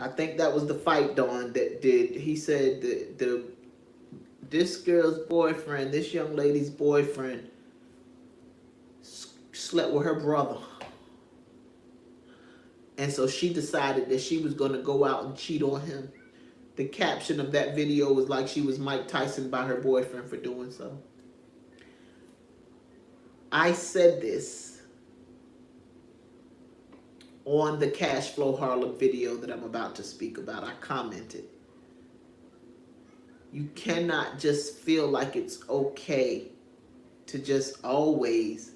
I think that was the Fight Dawn that did. He said that this girl's boyfriend, this young lady's boyfriend, slept with her brother. And so she decided that she was going to go out and cheat on him. The caption of that video was like she was Mike Tyson by her boyfriend for doing so. I said this on the Cash Flow Harlem video that I'm about to speak about. I commented. You cannot just feel like it's okay to just always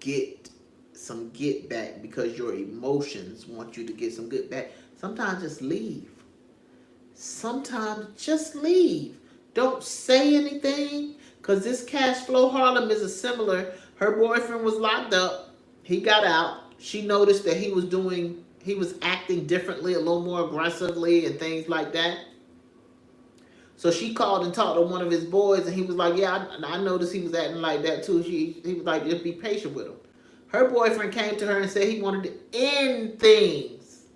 get some get back because your emotions want you to get some get back. Sometimes just leave. Sometimes just leave. Don't say anything, because this Cash Flow Harlem is a similar. Her boyfriend was locked up. He got out. She noticed that he was acting differently, a little more aggressively and things like that. So she called and talked to one of his boys, and he was like, yeah, I noticed he was acting like that too. He was like, just be patient with him. Her boyfriend came to her and said he wanted to end things.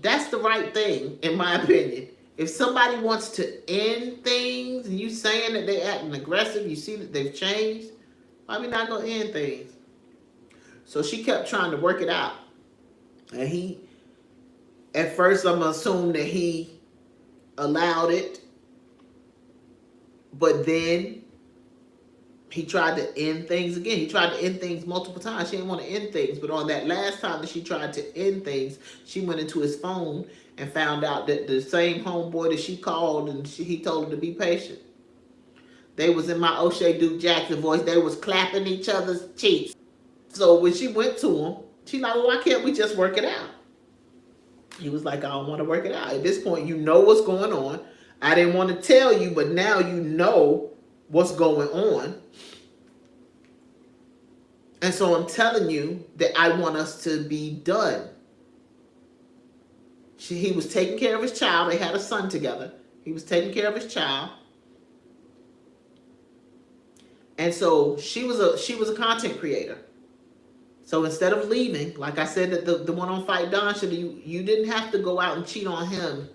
That's the right thing, in my opinion. If somebody wants to end things, and you saying that they're acting aggressive, you see that they've changed, why we not going to end things? So she kept trying to work it out. And at first I'm going to assume that he allowed it. But then he tried to end things again. He tried to end things multiple times. She didn't want to end things. But on that last time that she tried to end things, she went into his phone and found out that the same homeboy that she called and he told her to be patient. They was in my O'Shea Duke Jackson voice. They was clapping each other's cheeks. So when she went to him, she like, well, why can't we just work it out? He was like, I don't want to work it out. At this point, you know what's going on. I didn't want to tell you, but now you know what's going on. And so I'm telling you that I want us to be done. He was taking care of his child. They had a son together. He was taking care of his child. And so she was a content creator. So instead of leaving, like I said, that the one on Fight Dawn, you didn't have to go out and cheat on him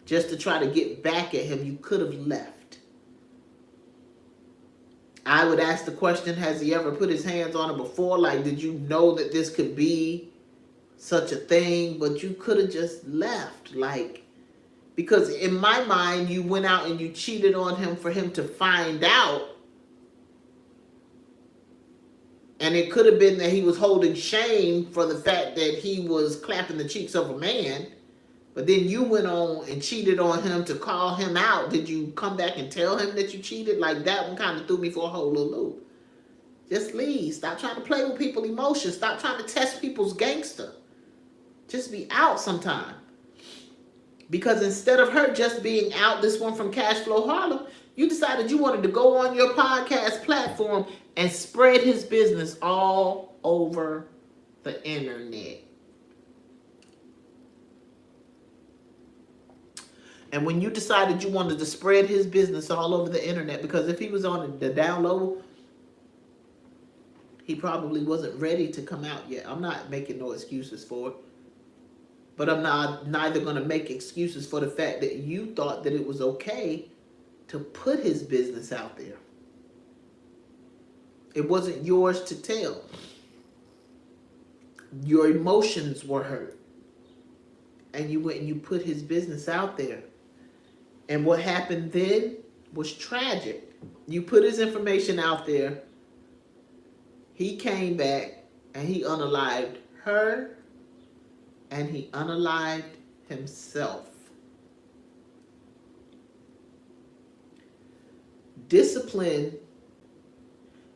just to try to get back at him. You could have left. I would ask the question, has he ever put his hands on her before? Like, did you know that this could be such a thing? But you could have just left. Like, because in my mind, you went out and you cheated on him for him to find out. And it could have been that he was holding shame for the fact that he was clapping the cheeks of a man. But then you went on and cheated on him to call him out. Did you come back and tell him that you cheated? Like, that one kind of threw me for a whole little loop. Just leave. Stop trying to play with people's emotions. Stop trying to test people's gangster. Just be out sometime. Because instead of her just being out, this one from Cash Flow Harlem, you decided you wanted to go on your podcast platform and spread his business all over the internet. And when you decided you wanted to spread his business all over the internet, because if he was on the down low, he probably wasn't ready to come out yet. I'm not making no excuses for it. But I'm neither going to make excuses for the fact that you thought that it was okay to put his business out there. It wasn't yours to tell. Your emotions were hurt. And you went and you put his business out there. And what happened then was tragic. You put his information out there. He came back and he unalived her. And he unalived himself. Discipline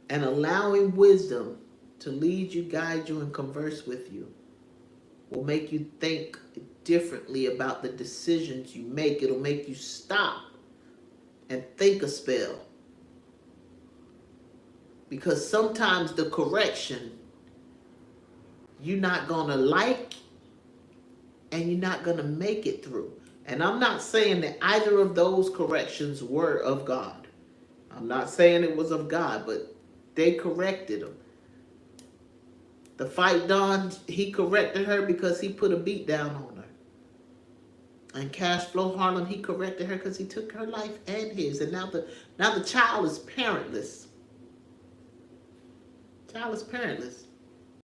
and allowing wisdom to lead you, guide you, and converse with you will make you think differently about the decisions you make. It'll make you stop and think a spell. Because sometimes the correction you're not going to like and you're not going to make it through. And I'm not saying that either of those corrections were of God. I'm not saying it was of God, but they corrected him. The Fight Dawn, he corrected her because he put a beat down on her. And Cash Flow Harlem, he corrected her because he took her life and his. And now the child is parentless. Child is parentless.